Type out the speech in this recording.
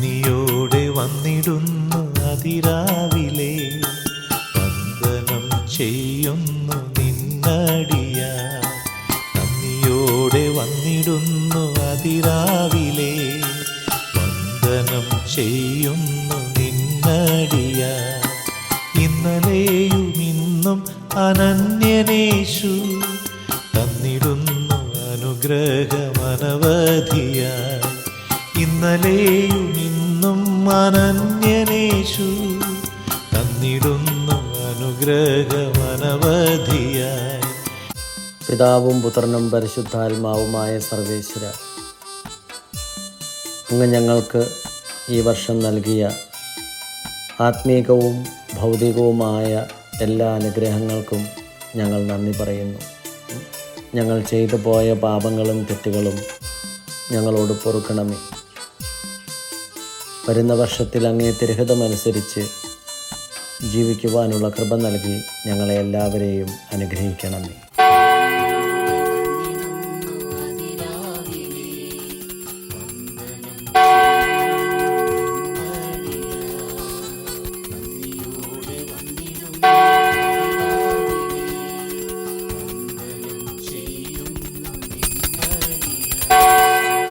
നന്ദിയോടെ വന്നിടുന്നു അതിരാവിലെ, വന്ദനം ചെയ്യുന്നു നിന്നടിയ. നന്ദിയോടെ വന്നിടുന്നു അതിരാവിലെ, വന്ദനം ചെയ്യുന്നു നിന്നടിയ. ഇന്നലെയും ഇന്നും അനന്യനേശു, തന്നിടുന്നു അനുഗ്രഹമനവധിയായി. ഇന്നലെയും ഇന്നും അനന്യനേശു, തന്നിടുന്നു അനുഗ്രഹമനവധിയായി. പിതാവും പുത്രനും പരിശുദ്ധാത്മാവുമായ സർവേശ്വര, അങ്ങ് ഞങ്ങൾക്ക് ഈ വർഷം നൽകിയ ആത്മീകവും ഭൗതികവുമായ എല്ലാ അനുഗ്രഹങ്ങൾക്കും ഞങ്ങൾ നന്ദി പറയുന്നു. ഞങ്ങൾ ചെയ്തു പോയ പാപങ്ങളും തെറ്റുകളും ഞങ്ങളോട് പൊറുക്കണമേ. വരുന്ന വർഷത്തിൽ അങ്ങേ തിരുഹിതമനുസരിച്ച് ജീവിക്കുവാനുള്ള കൃപ നൽകി ഞങ്ങളെ എല്ലാവരെയും അനുഗ്രഹിക്കണമേ.